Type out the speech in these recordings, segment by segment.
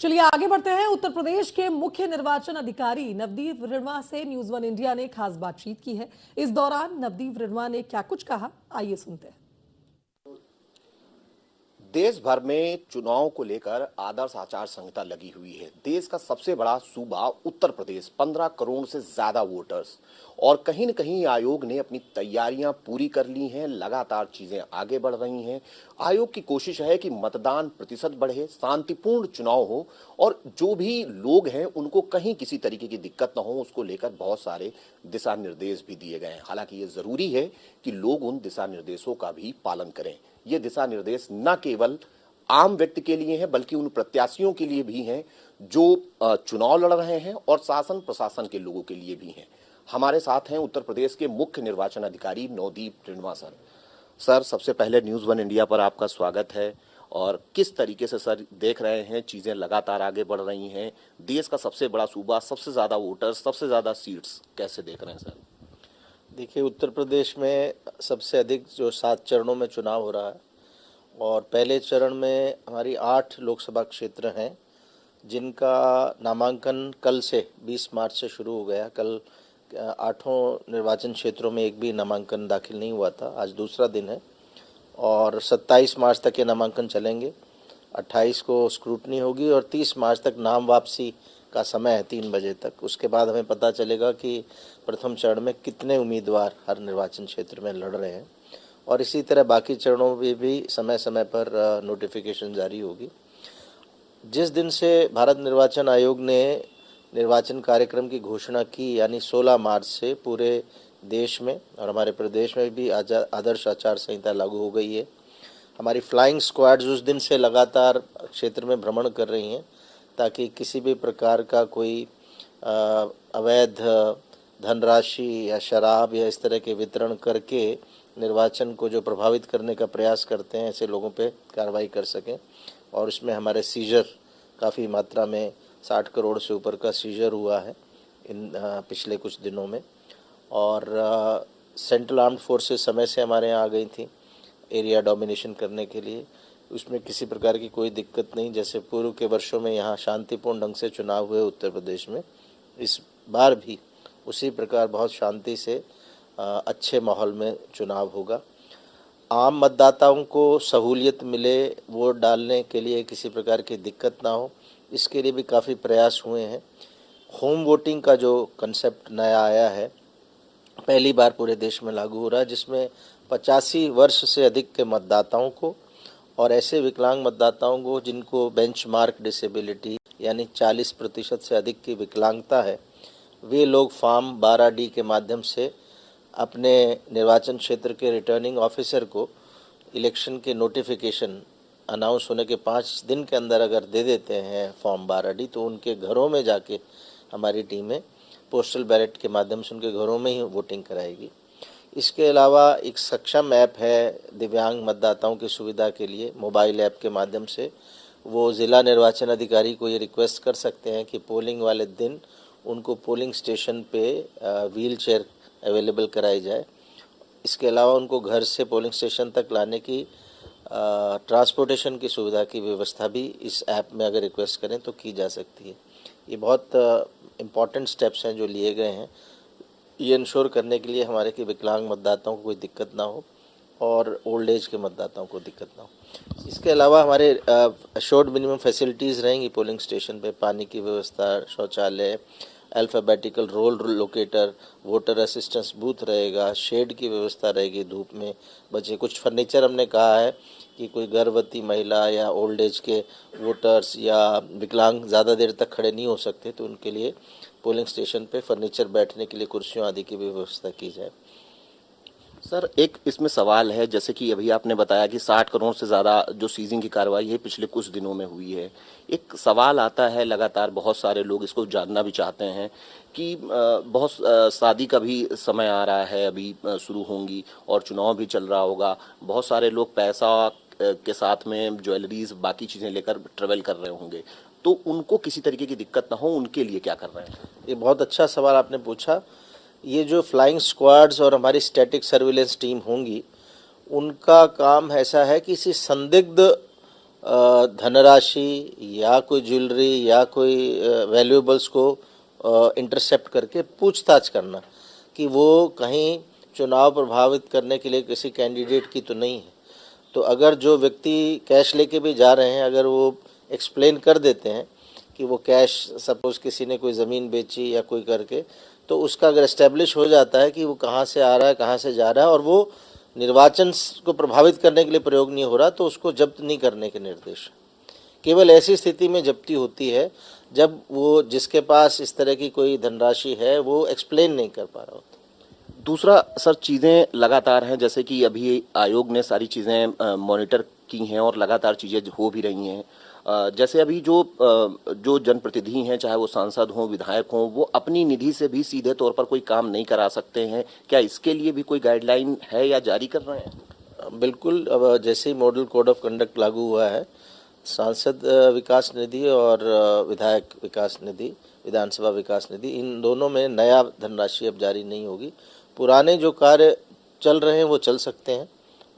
चलिए आगे बढ़ते हैं। उत्तर प्रदेश के मुख्य निर्वाचन अधिकारी नवदीप रिढ़वा से न्यूज़ वन इंडिया ने खास बातचीत की है। इस दौरान नवदीप रिढ़वा ने क्या कुछ कहा, आइए सुनते हैं। देश भर में चुनाव को लेकर आदर्श आचार संहिता लगी हुई है। देश का सबसे बड़ा सूबा उत्तर प्रदेश, 15 करोड़ से ज्यादा वोटर्स, और कहीं न कहीं आयोग ने अपनी तैयारियां पूरी कर ली हैं। लगातार चीजें आगे बढ़ रही हैं। आयोग की कोशिश है कि मतदान प्रतिशत बढ़े, शांतिपूर्ण चुनाव हो और जो भी लोग हैं उनको कहीं किसी तरीके की दिक्कत न हो, उसको लेकर बहुत सारे दिशा निर्देश भी दिए गए हैं। हालांकि ये जरूरी है कि लोग उन दिशा निर्देशों का भी पालन करें। ये दिशा निर्देश न केवल आम व्यक्ति के लिए हैं बल्कि उन प्रत्याशियों के लिए भी हैं जो चुनाव लड़ रहे हैं, और शासन प्रशासन के लोगों के लिए भी हैं। हमारे साथ हैं उत्तर प्रदेश के मुख्य निर्वाचन अधिकारी नवदीप रिढ़वा सर। सर, सबसे पहले न्यूज़ वन इंडिया पर आपका स्वागत है। और किस तरीके से सर देख रहे हैं, चीज़ें लगातार आगे बढ़ रही हैं, देश का सबसे बड़ा सूबा, सबसे ज़्यादा वोटर्स, सबसे ज़्यादा सीट्स, कैसे देख रहे हैं सर? देखिए, उत्तर प्रदेश में सबसे अधिक जो 7 चरणों में चुनाव हो रहा है, और पहले चरण में हमारी 8 लोकसभा क्षेत्र हैं जिनका नामांकन कल से 20 मार्च से शुरू हो गया। कल 8 निर्वाचन क्षेत्रों में एक भी नामांकन दाखिल नहीं हुआ था। आज दूसरा दिन है और 27 मार्च तक ये नामांकन चलेंगे। 28 को स्क्रूटनी होगी और 30 मार्च तक नाम वापसी का समय है 3 बजे तक। उसके बाद हमें पता चलेगा कि प्रथम चरण में कितने उम्मीदवार हर निर्वाचन क्षेत्र में लड़ रहे हैं, और इसी तरह बाकी चरणों में भी समय समय पर नोटिफिकेशन जारी होगी। जिस दिन से भारत निर्वाचन आयोग ने निर्वाचन कार्यक्रम की घोषणा की, यानी 16 मार्च से पूरे देश में और हमारे प्रदेश में भी आदर्श आचार संहिता लागू हो गई है। हमारी फ्लाइंग स्क्वाड्स उस दिन से लगातार क्षेत्र में भ्रमण कर रही हैं ताकि किसी भी प्रकार का कोई अवैध धनराशि या शराब या इस तरह के वितरण करके निर्वाचन को जो प्रभावित करने का प्रयास करते हैं, ऐसे लोगों पे कार्रवाई कर सकें। और इसमें हमारे सीजर काफ़ी मात्रा में 60 करोड़ से ऊपर का सीजर हुआ है इन पिछले कुछ दिनों में। और सेंट्रल आर्म्ड फोर्सेस समय से हमारे यहाँ आ गई थी एरिया डोमिनेशन करने के लिए। उसमें किसी प्रकार की कोई दिक्कत नहीं। जैसे पूर्व के वर्षों में यहाँ शांतिपूर्ण ढंग से चुनाव हुए उत्तर प्रदेश में, इस बार भी उसी प्रकार बहुत शांति से अच्छे माहौल में चुनाव होगा। आम मतदाताओं को सहूलियत मिले, वोट डालने के लिए किसी प्रकार की दिक्कत ना हो, इसके लिए भी काफ़ी प्रयास हुए हैं। होम वोटिंग का जो कंसेप्ट नया आया है, पहली बार पूरे देश में लागू हो रहा है, जिसमें 85 वर्ष से अधिक के मतदाताओं को और ऐसे विकलांग मतदाताओं को जिनको बेंचमार्क डिसेबिलिटी यानी 40% से अधिक की विकलांगता है, वे लोग फॉर्म 12D के माध्यम से अपने निर्वाचन क्षेत्र के रिटर्निंग ऑफिसर को इलेक्शन के नोटिफिकेशन अनाउंस होने के 5 दिन के अंदर अगर दे देते हैं फॉर्म 12D, तो उनके घरों में जाके हमारी टीमें पोस्टल बैलेट के माध्यम से उनके घरों में ही वोटिंग कराएगी। इसके अलावा एक सक्षम ऐप है दिव्यांग मतदाताओं की सुविधा के लिए। मोबाइल ऐप के माध्यम से वो ज़िला निर्वाचन अधिकारी को ये रिक्वेस्ट कर सकते हैं कि पोलिंग वाले दिन उनको पोलिंग स्टेशन पे व्हील चेयर अवेलेबल कराई जाए। इसके अलावा उनको घर से पोलिंग स्टेशन तक लाने की ट्रांसपोर्टेशन की सुविधा की व्यवस्था भी इस ऐप में अगर रिक्वेस्ट करें तो की जा सकती है। ये बहुत इम्पॉर्टेंट स्टेप्स हैं जो लिए गए हैं, ये इंश्योर करने के लिए हमारे कि विकलांग मतदाताओं को कोई दिक्कत ना हो और ओल्ड एज के मतदाताओं को दिक्कत ना हो। इसके अलावा हमारे अशोर्ड मिनिमम फैसिलिटीज़ रहेंगी पोलिंग स्टेशन पे। पानी की व्यवस्था, शौचालय, alphabetical roll locator, voter assistance booth रहेगा, शेड की व्यवस्था रहेगी धूप में बचे। कुछ फर्नीचर हमने कहा है कि कोई गर्भवती महिला या ओल्ड एज के वोटर्स या विकलांग ज़्यादा देर तक खड़े नहीं हो सकते, तो उनके लिए पोलिंग स्टेशन पे फर्नीचर, बैठने के लिए कुर्सियों आदि की भी व्यवस्था की जाए। सर, एक इसमें सवाल है, जैसे कि अभी आपने बताया कि 60 करोड़ से ज़्यादा जो सीजिंग की कार्रवाई है पिछले कुछ दिनों में हुई है। एक सवाल आता है, लगातार बहुत सारे लोग इसको जानना भी चाहते हैं कि बहुत शादी का भी समय आ रहा है, अभी शुरू होंगी और चुनाव भी चल रहा होगा। बहुत सारे लोग पैसा के साथ में ज्वेलरीज, बाकी चीज़ें लेकर ट्रेवल कर रहे होंगे, तो उनको किसी तरीके की दिक्कत ना हो, उनके लिए क्या कर रहे हैं? ये बहुत अच्छा सवाल आपने पूछा। ये जो फ्लाइंग स्क्वाड्स और हमारी स्टैटिक सर्विलेंस टीम होंगी, उनका काम ऐसा है कि किसी संदिग्ध धनराशि या कोई ज्वेलरी या कोई वैल्यूएबल्स को इंटरसेप्ट करके पूछताछ करना कि वो कहीं चुनाव प्रभावित करने के लिए किसी कैंडिडेट की तो नहीं है। तो अगर जो व्यक्ति कैश लेके भी जा रहे हैं, अगर वो एक्सप्लेन कर देते हैं कि वो कैश सपोज किसी ने कोई ज़मीन बेची या कोई करके, तो उसका अगर एस्टेब्लिश हो जाता है कि वो कहाँ से आ रहा है, कहाँ से जा रहा है और वो निर्वाचन को प्रभावित करने के लिए प्रयोग नहीं हो रहा, तो उसको जब्त नहीं करने के निर्देश। केवल ऐसी स्थिति में जब्ती होती है जब वो जिसके पास इस तरह की कोई धनराशि है वो एक्सप्लेन नहीं कर पा रहा होता। दूसरा सर, चीज़ें लगातार हैं, जैसे कि अभी आयोग ने सारी चीज़ें मॉनिटर की हैं और लगातार चीज़ें हो भी रही हैं। जैसे अभी जो जनप्रतिनिधि हैं, चाहे वो सांसद हों, विधायक हों, वो अपनी निधि से भी सीधे तौर पर कोई काम नहीं करा सकते हैं। क्या इसके लिए भी कोई गाइडलाइन है या जारी कर रहे हैं? बिल्कुल। अब जैसे ही मॉडल कोड ऑफ कंडक्ट लागू हुआ है, सांसद विकास निधि और विधायक विकास निधि, विधानसभा विकास निधि, इन दोनों में नया धनराशि अब जारी नहीं होगी। पुराने जो कार्य चल रहे हैं वो चल सकते हैं,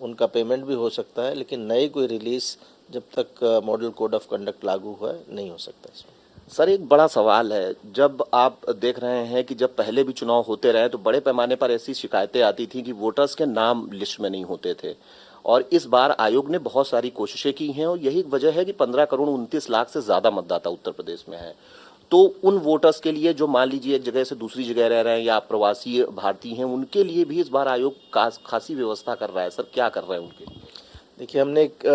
उनका पेमेंट भी हो सकता है, लेकिन नई कोई रिलीज जब तक मॉडल कोड ऑफ कंडक्ट लागू हुआ है नहीं हो सकता इसमें। सर, एक बड़ा सवाल है, जब आप देख रहे हैं कि जब पहले भी चुनाव होते रहे तो बड़े पैमाने पर ऐसी शिकायतें आती थी कि वोटर्स के नाम लिस्ट में नहीं होते थे, और इस बार आयोग ने बहुत सारी कोशिशें की हैं और यही वजह है कि 15 करोड़ 29 लाख से ज़्यादा मतदाता उत्तर प्रदेश में हैं। तो उन वोटर्स के लिए जो मान लीजिए एक जगह से दूसरी जगह रह रहे हैं या प्रवासी भारतीय हैं, उनके लिए भी इस बार आयोग खासी व्यवस्था कर रहा है। सर, क्या कर रहे हैं उनके लिए? देखिए, हमने एक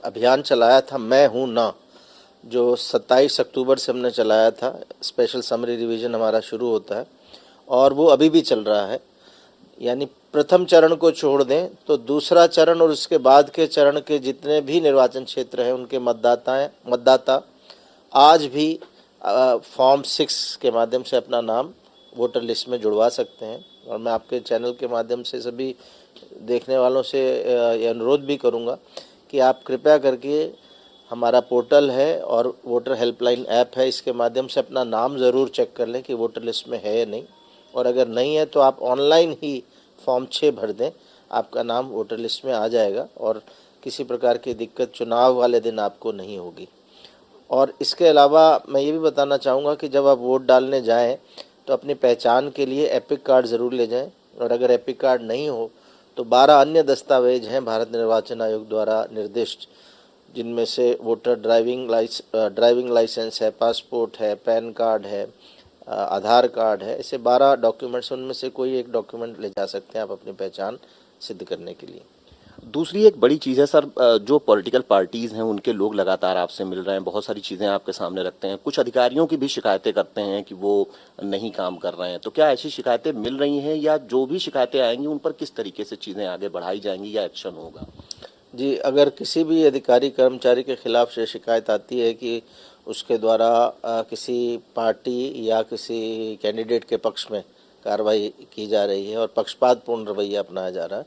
अभियान चलाया था, मैं हूँ ना, जो 27 अक्टूबर से हमने चलाया था। स्पेशल समरी रिवीजन हमारा शुरू होता है और वो अभी भी चल रहा है। यानी प्रथम चरण को छोड़ दें तो दूसरा चरण और उसके बाद के चरण के जितने भी निर्वाचन क्षेत्र हैं उनके मतदाता आज भी फॉर्म 6 के माध्यम से अपना नाम वोटर लिस्ट में जुड़वा सकते हैं। और मैं आपके चैनल के माध्यम से सभी देखने वालों से ये अनुरोध भी करूंगा कि आप कृपया करके, हमारा पोर्टल है और वोटर हेल्पलाइन ऐप है, इसके माध्यम से अपना नाम ज़रूर चेक कर लें कि वोटर लिस्ट में है या नहीं, और अगर नहीं है तो आप ऑनलाइन ही फॉर्म 6 भर दें, आपका नाम वोटर लिस्ट में आ जाएगा और किसी प्रकार की दिक्कत चुनाव वाले दिन आपको नहीं होगी। और इसके अलावा मैं ये भी बताना चाहूँगा कि जब आप वोट डालने जाएं तो अपनी पहचान के लिए एपिक कार्ड ज़रूर ले जाएं, और अगर एपिक कार्ड नहीं हो तो 12 अन्य दस्तावेज हैं भारत निर्वाचन आयोग द्वारा निर्दिष्ट, जिनमें से वोटर ड्राइविंग लाइसेंस है, पासपोर्ट है, पैन कार्ड है, आधार कार्ड है। ऐसे 12 डॉक्यूमेंट्स, उनमें से कोई एक डॉक्यूमेंट ले जा सकते हैं आप अपनी पहचान सिद्ध करने के लिए। दूसरी एक बड़ी चीज़ है सर, जो पॉलिटिकल पार्टीज़ हैं उनके लोग लगातार आपसे मिल रहे हैं, बहुत सारी चीज़ें आपके सामने रखते हैं, कुछ अधिकारियों की भी शिकायतें करते हैं कि वो नहीं काम कर रहे हैं। तो क्या ऐसी शिकायतें मिल रही हैं, या जो भी शिकायतें आएंगी उन पर किस तरीके से चीज़ें आगे बढ़ाई जाएंगी या एक्शन होगा? जी, अगर किसी भी अधिकारी कर्मचारी के खिलाफ से शिकायत आती है कि उसके द्वारा किसी पार्टी या किसी कैंडिडेट के पक्ष में कार्रवाई की जा रही है और पक्षपातपूर्ण रवैया अपनाया जा रहा है,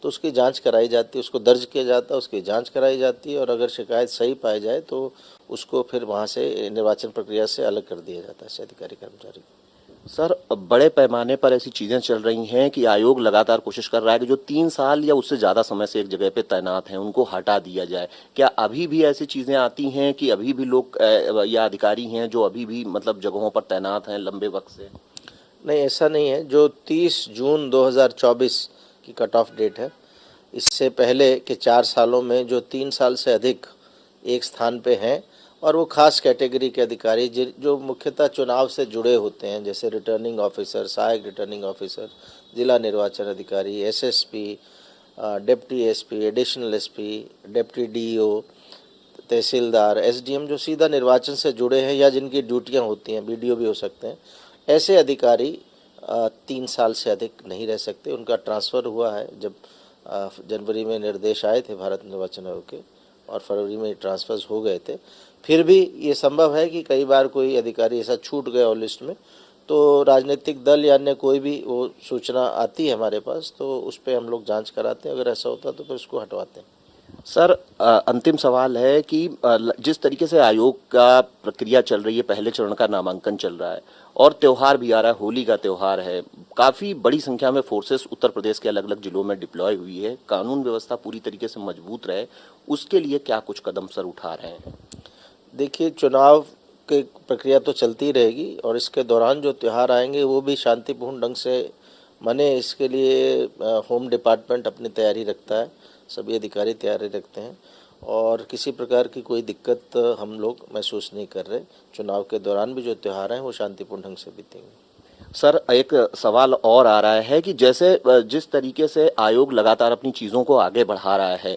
तो उसकी जांच कराई जाती है, उसको दर्ज किया जाता है, उसकी जांच कराई जाती है, और अगर शिकायत सही पाई जाए तो उसको फिर वहाँ से निर्वाचन प्रक्रिया से अलग कर दिया जाता है अधिकारी कर्मचारी को। सर, बड़े पैमाने पर ऐसी चीज़ें चल रही हैं कि आयोग लगातार कोशिश कर रहा है कि जो 3 साल या उससे ज़्यादा समय से एक जगह पे तैनात हैं उनको हटा दिया जाए। क्या अभी भी ऐसी चीज़ें आती हैं कि अभी भी लोग या अधिकारी हैं जो अभी भी मतलब जगहों पर तैनात हैं लंबे वक्त से? नहीं, ऐसा नहीं है। जो 30 जून 2024 की कट ऑफ डेट है, इससे पहले के 4 सालों में जो 3 साल से अधिक एक स्थान पे हैं, और वो खास कैटेगरी के अधिकारी जो मुख्यतः चुनाव से जुड़े होते हैं, जैसे रिटर्निंग ऑफिसर, सहायक रिटर्निंग ऑफिसर, जिला निर्वाचन अधिकारी, SSP, deputy SP, additional SP, deputy DEO, tehsildar, SDM, जो सीधा निर्वाचन से जुड़े हैं या जिनकी ड्यूटियां होती हैं, बीडीओ भी हो सकते हैं, ऐसे अधिकारी 3 साल से अधिक नहीं रह सकते। उनका ट्रांसफ़र हुआ है, जब जनवरी में निर्देश आए थे भारत निर्वाचन आयोग के और फरवरी में ट्रांसफर्स हो गए थे। फिर भी ये संभव है कि कई बार कोई अधिकारी ऐसा छूट गया हो लिस्ट में, तो राजनीतिक दल या अन्य कोई भी वो सूचना आती है हमारे पास, तो उस पर हम लोग जांच कराते हैं। अगर ऐसा होता है तो फिर उसको हटवाते हैं। सर अंतिम सवाल है कि जिस तरीके से आयोग का प्रक्रिया चल रही है, पहले चरण का नामांकन चल रहा है और त्योहार भी आ रहा है, होली का त्योहार है, काफी बड़ी संख्या में फोर्सेस उत्तर प्रदेश के अलग अलग जिलों में डिप्लॉय हुई है, कानून व्यवस्था पूरी तरीके से मजबूत रहे, उसके लिए क्या कुछ कदम सर उठा रहे हैं? देखिए, चुनाव की प्रक्रिया तो चलती रहेगी और इसके दौरान जो त्यौहार आएंगे वो भी शांतिपूर्ण ढंग से मने, इसके लिए होम डिपार्टमेंट अपनी तैयारी रखता है, सभी अधिकारी तैयारी रखते हैं और किसी प्रकार की कोई दिक्कत हम लोग महसूस नहीं कर रहे। चुनाव के दौरान भी जो त्यौहार हैं वो शांतिपूर्ण ढंग से बीतेंगे। सर एक सवाल और आ रहा है कि जैसे जिस तरीके से आयोग लगातार अपनी चीजों को आगे बढ़ा रहा है,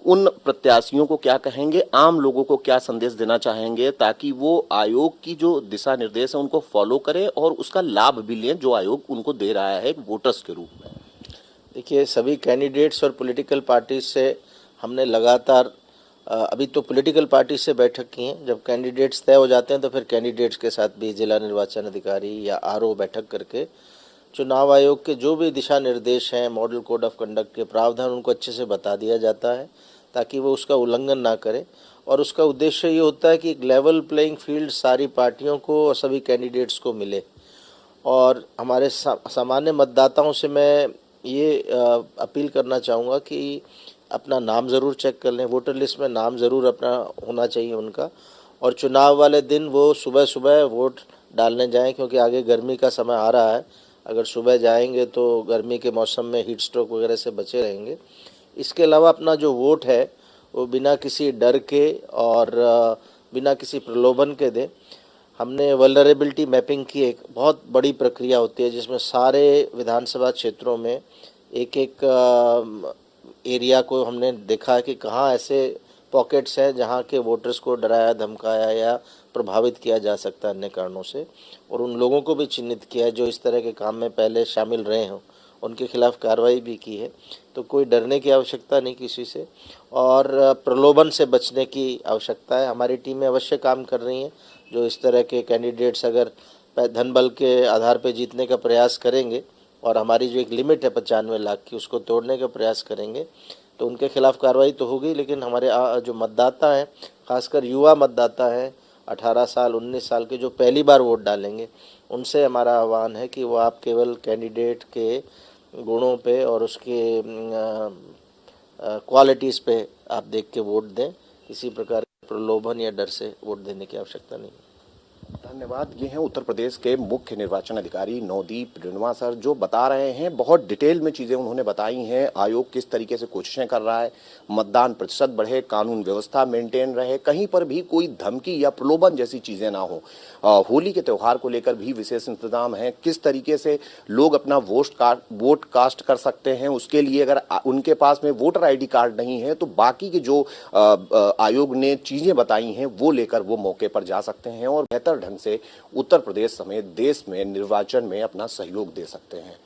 उन प्रत्याशियों को क्या कहेंगे, आम लोगों को क्या संदेश देना चाहेंगे ताकि वो आयोग की जो दिशा निर्देश है उनको फॉलो करें और उसका लाभ भी लें जो आयोग उनको दे रहा है वोटर्स के रूप में? देखिए, सभी कैंडिडेट्स और पॉलिटिकल पार्टी से हमने लगातार अभी तो पॉलिटिकल पार्टी से बैठक की है। जब कैंडिडेट्स तय हो जाते हैं तो फिर कैंडिडेट्स के साथ भी जिला निर्वाचन अधिकारी या आरओ बैठक करके चुनाव आयोग के जो भी दिशा निर्देश हैं, मॉडल कोड ऑफ कंडक्ट के प्रावधान, उनको अच्छे से बता दिया जाता है ताकि वो उसका उल्लंघन ना करें। और उसका उद्देश्य ये होता है कि एक लेवल प्लेइंग फील्ड सारी पार्टियों को और सभी कैंडिडेट्स को मिले। और हमारे सामान्य मतदाताओं से मैं ये अपील करना चाहूँगा कि अपना नाम ज़रूर चेक कर लें, वोटर लिस्ट में नाम ज़रूर अपना होना चाहिए उनका, और चुनाव वाले दिन वो सुबह सुबह वोट डालने जाएं क्योंकि आगे गर्मी का समय आ रहा है। अगर सुबह जाएंगे तो गर्मी के मौसम में हीट स्ट्रोक वगैरह से बचे रहेंगे। इसके अलावा अपना जो वोट है वो बिना किसी डर के और बिना किसी प्रलोभन के दें। हमने वल्नरेबिलिटी मैपिंग की एक बहुत बड़ी प्रक्रिया होती है जिसमें सारे विधानसभा क्षेत्रों में एक एक एरिया को हमने देखा है कि कहाँ ऐसे पॉकेट्स हैं जहाँ के वोटर्स को डराया, धमकाया या प्रभावित किया जा सकता है अन्य कारणों से, और उन लोगों को भी चिन्हित किया है जो इस तरह के काम में पहले शामिल रहे हों, उनके खिलाफ कार्रवाई भी की है। तो कोई डरने की आवश्यकता नहीं किसी से, और प्रलोभन से बचने की आवश्यकता है। हमारी टीमें अवश्य काम कर रही हैं। जो इस तरह के कैंडिडेट्स अगर धन बल के आधार पर जीतने का प्रयास करेंगे और हमारी जो एक लिमिट है 95 लाख की, उसको तोड़ने का प्रयास करेंगे तो उनके खिलाफ कार्रवाई तो होगी। लेकिन हमारे जो मतदाता हैं, खासकर युवा मतदाता हैं, 18 साल 19 साल के, जो पहली बार वोट डालेंगे, उनसे हमारा आह्वान है कि वो आप केवल कैंडिडेट के गुणों पे और उसके क्वालिटीज़ पे आप देख के वोट दें। किसी प्रकार के प्रलोभन या डर से वोट देने की आवश्यकता नहीं। धन्यवाद। ये हैं उत्तर प्रदेश के मुख्य निर्वाचन अधिकारी नवदीप रिणवा सर, जो बता रहे हैं, बहुत डिटेल में चीजें उन्होंने बताई हैं, आयोग किस तरीके से कोशिशें कर रहा है, मतदान प्रतिशत बढ़े, कानून व्यवस्था मेंटेन रहे, कहीं पर भी कोई धमकी या प्रलोभन जैसी चीजें ना हो। होली के त्यौहार को लेकर भी विशेष इंतजाम है, किस तरीके से लोग अपना वोट कास्ट कर सकते हैं, उसके लिए अगर उनके पास में वोटर ID कार्ड नहीं है तो बाकी के जो आयोग ने चीजें बताई हैं वो लेकर वो मौके पर जा सकते हैं और बेहतर ढंग से उत्तर प्रदेश समेत देश में निर्वाचन में अपना सहयोग दे सकते हैं।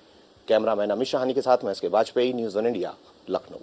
कैमरामैन अमित शाहानी के साथ मैं एस के वाजपेयी, न्यूज़ 1 इंडिया, लखनऊ।